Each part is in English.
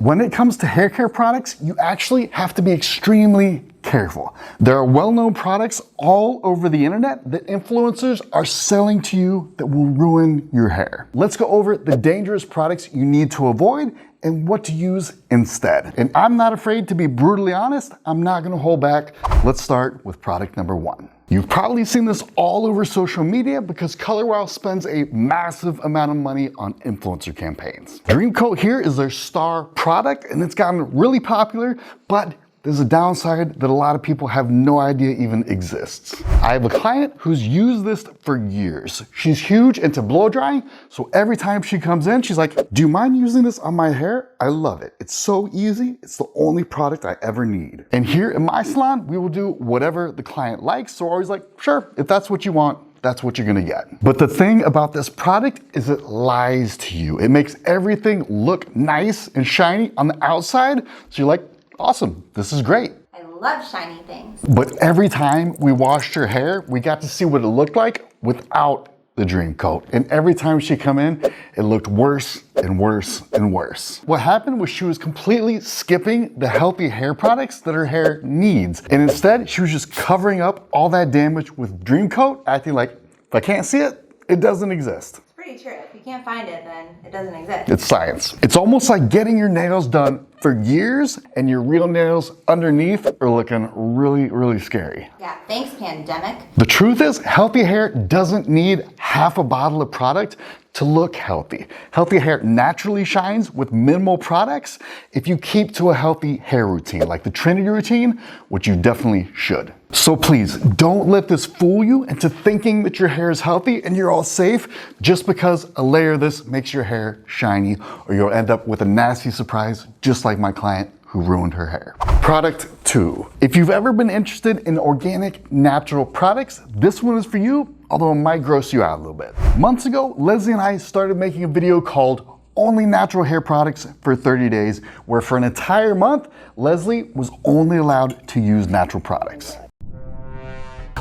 When it comes to hair care products, you actually have to be extremely careful. There are well-known products all over the internet that influencers are selling to you that will ruin your hair. Let's go over the dangerous products you need to avoid and what to use instead. And I'm not afraid to be brutally honest. I'm not gonna hold back. Let's start with product number 1. You've probably seen this all over social media because Color Wow spends a massive amount of money on influencer campaigns. Dream Coat here is their star product and it's gotten really popular, but there's a downside that a lot of people have no idea even exists. I have a client who's used this for years. She's huge into blow drying, so every time she comes in, she's like, do you mind using this on my hair? I love it. It's so easy. It's the only product I ever need. And here in my salon, we will do whatever the client likes. So we're always like, sure, if that's what you want, that's what you're gonna get. But the thing about this product is it lies to you. It makes everything look nice and shiny on the outside. So you're like, awesome, this is great. I love shiny things. But every time we washed her hair, we got to see what it looked like without the Dream Coat. And every time she come in, it looked worse and worse and worse. What happened was she was completely skipping the healthy hair products that her hair needs. And instead, she was just covering up all that damage with Dream Coat, acting like, if I can't see it, it doesn't exist. Pretty true. If you can't find it, then it doesn't exist. It's science. It's almost like getting your nails done for years and your real nails underneath are looking really, really scary. Yeah, thanks, pandemic. The truth is, healthy hair doesn't need half a bottle of product to look healthy. Healthy hair naturally shines with minimal products if you keep to a healthy hair routine, like the Trinity routine, which you definitely should. So please, don't let this fool you into thinking that your hair is healthy and you're all safe just because a layer of this makes your hair shiny, or you'll end up with a nasty surprise just like my client who ruined her hair. Product 2. If you've ever been interested in organic, natural products, this one is for you, although it might gross you out a little bit. Months ago, Leslie and I started making a video called Only Natural Hair Products for 30 Days, where for an entire month, Leslie was only allowed to use natural products.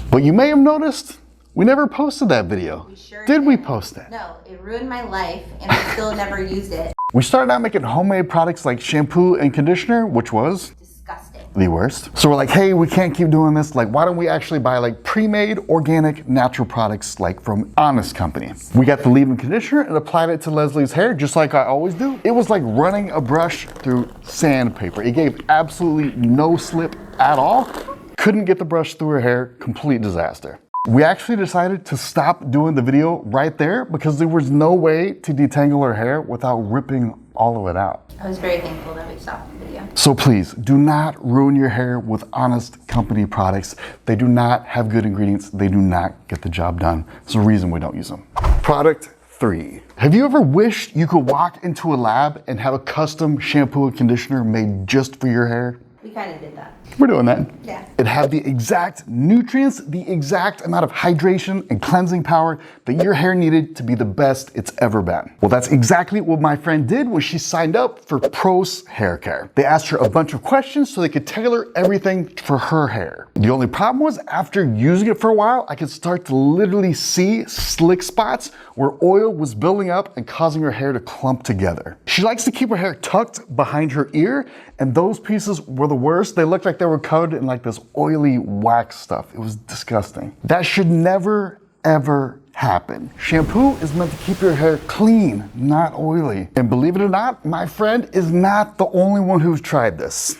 But you may have noticed, we never posted that video. We sure did. We post it? No, it ruined my life and I still never used it. We started out making homemade products like shampoo and conditioner, which was Disgusting. the worst. So we're like, hey, we can't keep doing this. Like, why don't we actually buy like pre-made organic natural products like from Honest Company? We got the leave-in conditioner and applied it to Leslie's hair just like I always do. It was like running a brush through sandpaper. It gave absolutely no slip at all. Couldn't get the brush through her hair, complete disaster. We actually decided to stop doing the video right there because there was no way to detangle her hair without ripping all of it out. I was very thankful that we stopped the video. So please, do not ruin your hair with Honest Company products. They do not have good ingredients. They do not get the job done. There's a reason we don't use them. Product 3. Have you ever wished you could walk into a lab and have a custom shampoo and conditioner made just for your hair? We kind of did that. We're doing that. Yeah. It had the exact nutrients, the exact amount of hydration and cleansing power that your hair needed to be the best it's ever been. Well, that's exactly what my friend did when she signed up for Pros Haircare. They asked her a bunch of questions so they could tailor everything for her hair. The only problem was after using it for a while, I could start to literally see slick spots where oil was building up and causing her hair to clump together. She likes to keep her hair tucked behind her ear, and those pieces were the worst. They looked like they were covered in like this oily wax stuff. It was disgusting. That should never, ever happen. Shampoo is meant to keep your hair clean, not oily. And believe it or not, my friend is not the only one who's tried this.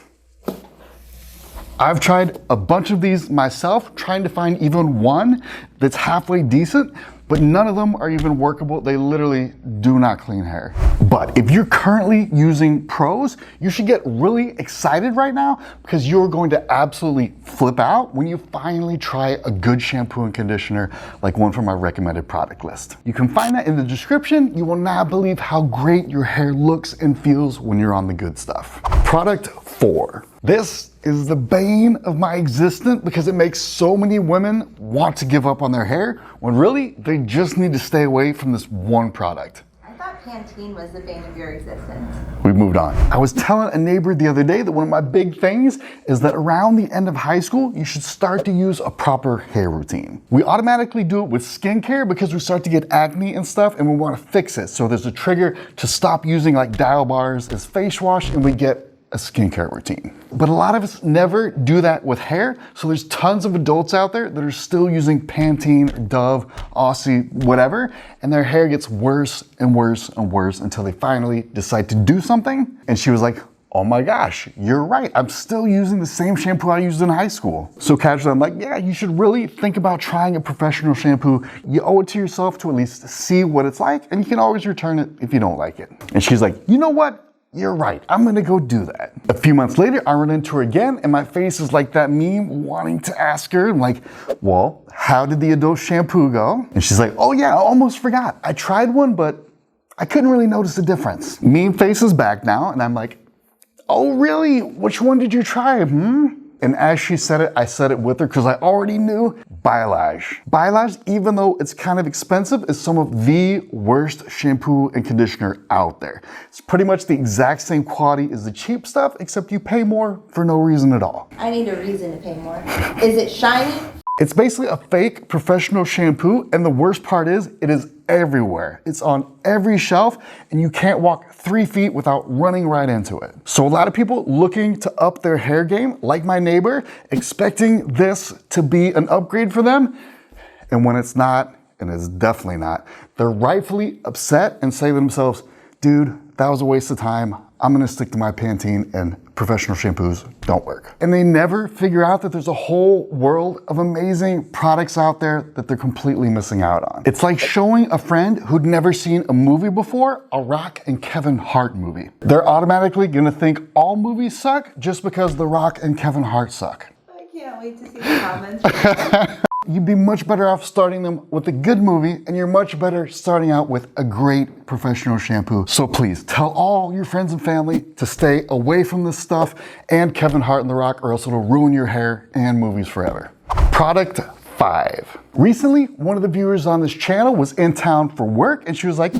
I've tried a bunch of these myself, trying to find even one that's halfway decent, but none of them are even workable. They literally do not clean hair. But if you're currently using Pros, you should get really excited right now because you're going to absolutely flip out when you finally try a good shampoo and conditioner like one from our recommended product list. You can find that in the description. You will not believe how great your hair looks and feels when you're on the good stuff. Product 4. This is the bane of my existence because it makes so many women want to give up on their hair when really they just need to stay away from this one product. I thought Pantene was the bane of your existence. We moved on. I was telling a neighbor the other day that one of my big things is that around the end of high school, you should start to use a proper hair routine. We automatically do it with skincare because we start to get acne and stuff and we want to fix it. So there's a trigger to stop using like dial bars as face wash and we get a skincare routine. But a lot of us never do that with hair, so there's tons of adults out there that are still using Pantene, Dove, Aussie, whatever, and their hair gets worse and worse and worse until they finally decide to do something. And she was like, oh my gosh, you're right. I'm still using the same shampoo I used in high school. So casually, I'm like, yeah, you should really think about trying a professional shampoo. You owe it to yourself to at least see what it's like, and you can always return it if you don't like it. And she's like, you know what? You're right, I'm gonna go do that. A few months later, I run into her again and my face is like that meme wanting to ask her, I'm like, well, how did the adult shampoo go? And she's like, oh yeah, I almost forgot. I tried one, but I couldn't really notice the difference. Meme face is back now and I'm like, oh really? Which one did you try? And as she said it, I said it with her because I already knew Biolage. Biolage, even though it's kind of expensive, is some of the worst shampoo and conditioner out there. It's pretty much the exact same quality as the cheap stuff, except you pay more for no reason at all. I need a reason to pay more. Is it shiny? It's basically a fake professional shampoo, and the worst part is it is everywhere. It's on every shelf, and you can't walk 3 feet without running right into it. So a lot of people looking to up their hair game, like my neighbor, expecting this to be an upgrade for them, and when it's not, and it's definitely not, they're rightfully upset and say to themselves, dude, that was a waste of time. I'm gonna stick to my Pantene and professional shampoos don't work. And they never figure out that there's a whole world of amazing products out there that they're completely missing out on. It's like showing a friend who'd never seen a movie before, a Rock and Kevin Hart movie. They're automatically gonna think all movies suck just because The Rock and Kevin Hart suck. I can't wait to see the comments. You'd be much better off starting them with a good movie, and you're much better starting out with a great professional shampoo. So please tell all your friends and family to stay away from this stuff and Kevin Hart and The Rock, or else it'll ruin your hair and movies forever. Product 5. Recently, one of the viewers on this channel was in town for work, and she was like,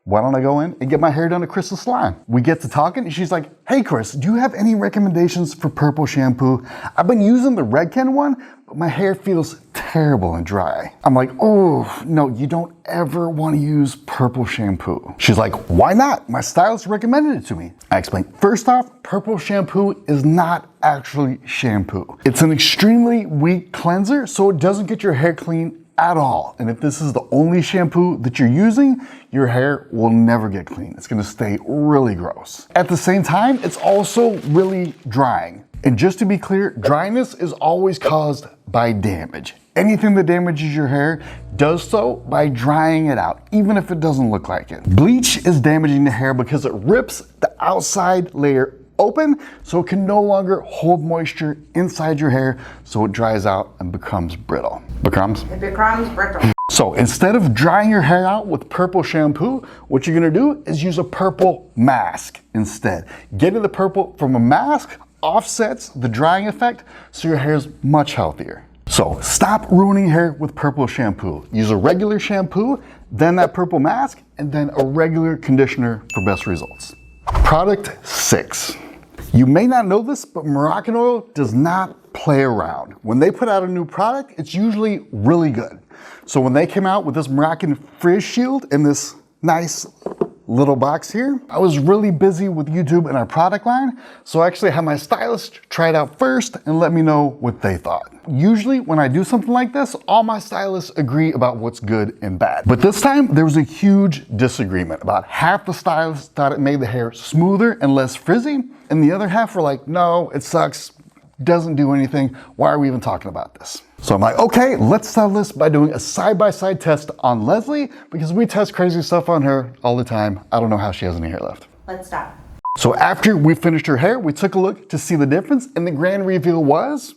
why don't I go in and get my hair done at Chris's salon? We get to talking and she's like, hey Chris, do you have any recommendations for purple shampoo? I've been using the Redken one, but my hair feels terrible and dry. I'm like, oh, no, you don't ever want to use purple shampoo. She's like, why not? My stylist recommended it to me. I explained, first off, purple shampoo is not actually shampoo. It's an extremely weak cleanser, so it doesn't get your hair clean at all. And if this is the only shampoo that you're using, your hair will never get clean. It's gonna stay really gross. At the same time, it's also really drying. And just to be clear, dryness is always caused by damage. Anything that damages your hair does so by drying it out, even if it doesn't look like it. Bleach is damaging the hair because it rips the outside layer open, so it can no longer hold moisture inside your hair, so it dries out and becomes brittle. It becomes brittle. So instead of drying your hair out with purple shampoo, what you're gonna do is use a purple mask instead. Getting the purple from a mask offsets the drying effect, so your hair is much healthier. So stop ruining hair with purple shampoo. Use a regular shampoo, then that purple mask, and then a regular conditioner for best results. Product 6. You may not know this, but Moroccanoil does not play around. When they put out a new product, it's usually really good. So when they came out with this Moroccan Frizz Shield in this nice little box here, I was really busy with YouTube and our product line, so I actually had my stylist try it out first and let me know what they thought. Usually when I do something like this, all my stylists agree about what's good and bad. But this time there was a huge disagreement. About half the stylists thought it made the hair smoother and less frizzy, and the other half were like, no, it sucks, doesn't do anything, why are we even talking about this? So I'm like, okay, let's settle this by doing a side-by-side test on Leslie, because we test crazy stuff on her all the time. I don't know how she has any hair left. Let's stop. So after we finished her hair, we took a look to see the difference, and the grand reveal was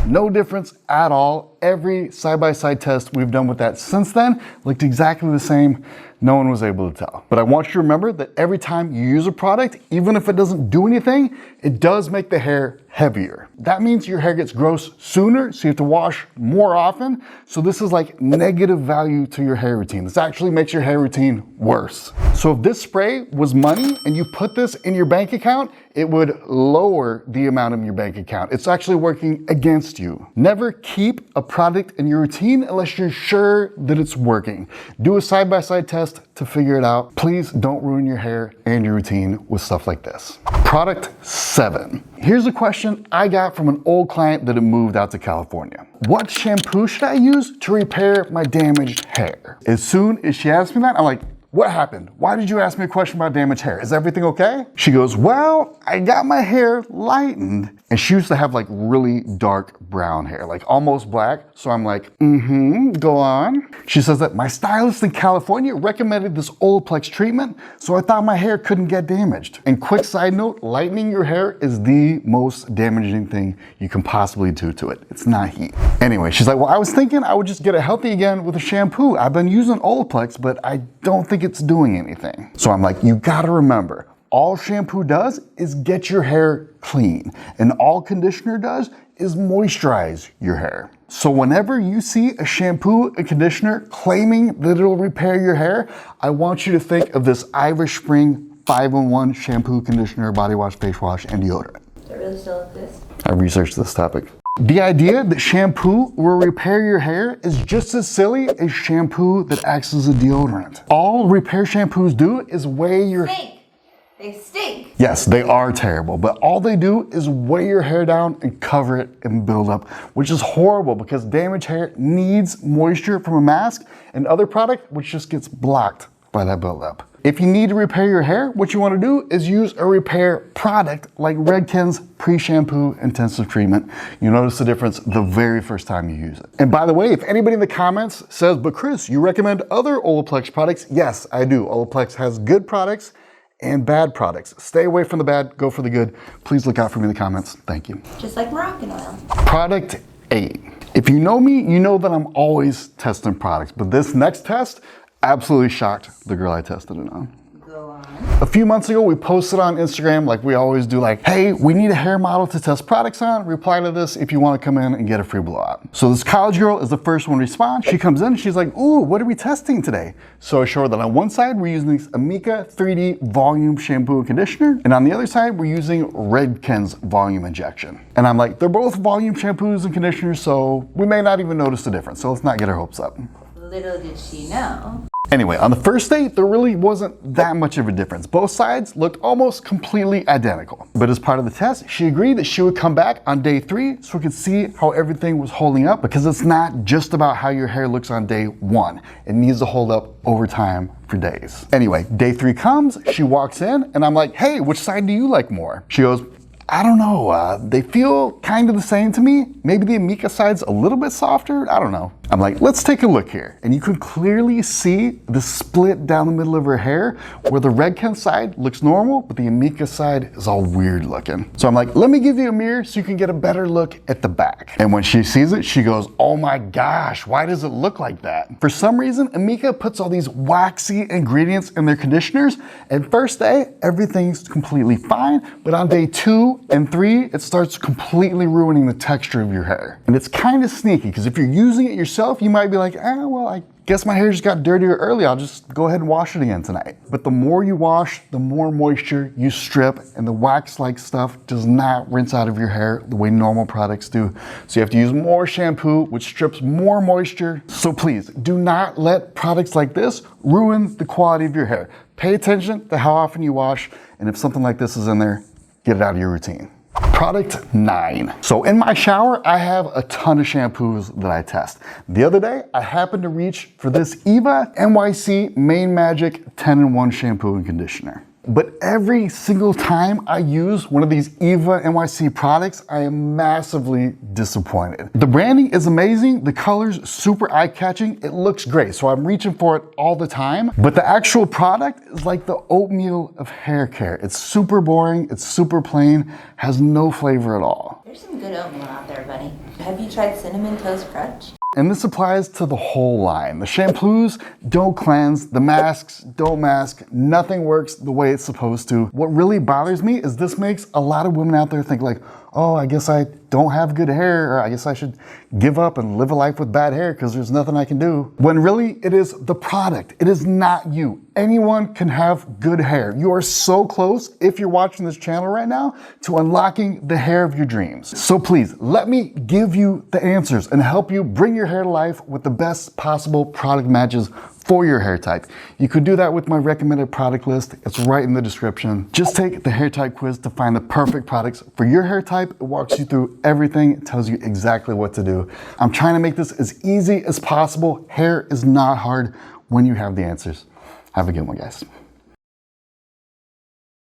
no difference at all. Every side-by-side test we've done with that since then looked exactly the same. No one was able to tell. But I want you to remember that every time you use a product, even if it doesn't do anything, it does make the hair heavier. That means your hair gets gross sooner, so you have to wash more often. So this is like negative value to your hair routine. This actually makes your hair routine worse. So if this spray was money and you put this in your bank account, it would lower the amount in your bank account. It's actually working against you. Never keep a product in your routine unless you're sure that it's working. Do a side-by-side test to figure it out. Please don't ruin your hair and your routine with stuff like this. Product 7. Here's a question I got from an old client that had moved out to California. What shampoo should I use to repair my damaged hair? As soon as she asked me that, I'm like, what happened? Why did you ask me a question about damaged hair? Is everything okay? She goes, well, I got my hair lightened. And she used to have like really dark brown hair, like almost black. So I'm like, go on. She says that my stylist in California recommended this Olaplex treatment, so I thought my hair couldn't get damaged. And quick side note, lightening your hair is the most damaging thing you can possibly do to it. It's not heat. Anyway, she's like, well, I was thinking I would just get it healthy again with a shampoo. I've been using Olaplex, but I don't think it's doing anything. So I'm like, you gotta remember, all shampoo does is get your hair clean, and all conditioner does is moisturize your hair. So whenever you see a shampoo and conditioner claiming that it'll repair your hair, I want you to think of this Irish Spring 5-in-1 shampoo, conditioner, body wash, face wash, and deodorant. Does it really still exist? I researched this topic. The idea that shampoo will repair your hair is just as silly as shampoo that acts as a deodorant. All repair shampoos do is weigh your... Stink. They stink. Yes, they are terrible, but all they do is weigh your hair down and cover it and build up, which is horrible because damaged hair needs moisture from a mask and other product which just gets blocked by that buildup. If you need to repair your hair, what you want to do is use a repair product like Redken's Pre-Shampoo Intensive Treatment. You notice the difference the very first time you use it. And by the way, if anybody in the comments says, but Chris, you recommend other Olaplex products? Yes, I do. Olaplex has good products and bad products. Stay away from the bad, go for the good. Please look out for me in the comments. Thank you. Just like Moroccanoil. Product 8. If you know me, you know that I'm always testing products, but this next test absolutely shocked the girl I tested it on. Go on. A few months ago, we posted on Instagram like we always do, like, hey, we need a hair model to test products on. Reply to this if you want to come in and get a free blowout. So this college girl is the first one to respond. She comes in and she's like, ooh, what are we testing today? So I show her that on one side, we're using this Amika 3D Volume Shampoo and Conditioner. And on the other side, we're using Redken's Volume Injection. And I'm like, they're both volume shampoos and conditioners, so we may not even notice the difference. So let's not get our hopes up. Little did she know. Anyway, on the first date, there really wasn't that much of a difference. Both sides looked almost completely identical. But as part of the test, she agreed that she would come back on day 3 so we could see how everything was holding up, because it's not just about how your hair looks on day 1. It needs to hold up over time for days. Anyway, day 3 comes, she walks in, and I'm like, hey, which side do you like more? She goes, I don't know, they feel kind of the same to me. Maybe the Amika side's a little bit softer, I don't know. I'm like, let's take a look here. And you can clearly see the split down the middle of her hair where the Redken side looks normal, but the Amika side is all weird looking. So I'm like, let me give you a mirror so you can get a better look at the back. And when she sees it, she goes, oh my gosh, why does it look like that? For some reason, Amika puts all these waxy ingredients in their conditioners. And first day, everything's completely fine. But on day 2 and 3, it starts completely ruining the texture of your hair. And it's kind of sneaky, because if you're using it yourself, you might be like, well, I guess my hair just got dirtier early. I'll just go ahead and wash it again tonight. But the more you wash, the more moisture you strip, and the wax-like stuff does not rinse out of your hair the way normal products do. So you have to use more shampoo, which strips more moisture. So please, do not let products like this ruin the quality of your hair. Pay attention to how often you wash, and if something like this is in there, get it out of your routine. Product 9. So in my shower, I have a ton of shampoos that I test. The other day, I happened to reach for this Eva NYC Main Magic 10-in-1 shampoo and conditioner. But every single time I use one of these Eva NYC products, I am massively disappointed. The branding is amazing, the color's super eye-catching, it looks great, so I'm reaching for it all the time. But the actual product is like the oatmeal of hair care. It's super boring, it's super plain, has no flavor at all. There's some good oatmeal out there, buddy. Have you tried Cinnamon Toast Crunch? And this applies to the whole line. The shampoos don't cleanse, the masks don't mask, nothing works the way it's supposed to. What really bothers me is this makes a lot of women out there think like, oh, I guess I don't have good hair, or I guess I should give up and live a life with bad hair because there's nothing I can do. When really it is the product, it is not you. Anyone can have good hair. You are so close, if you're watching this channel right now, to unlocking the hair of your dreams. So please, let me give you the answers and help you bring your hair to life with the best possible product matches for your hair type. You could do that with my recommended product list. It's right in the description. Just take the hair type quiz to find the perfect products for your hair type. It walks you through everything. It tells you exactly what to do. I'm trying to make this as easy as possible. Hair is not hard when you have the answers. Have a good one, guys.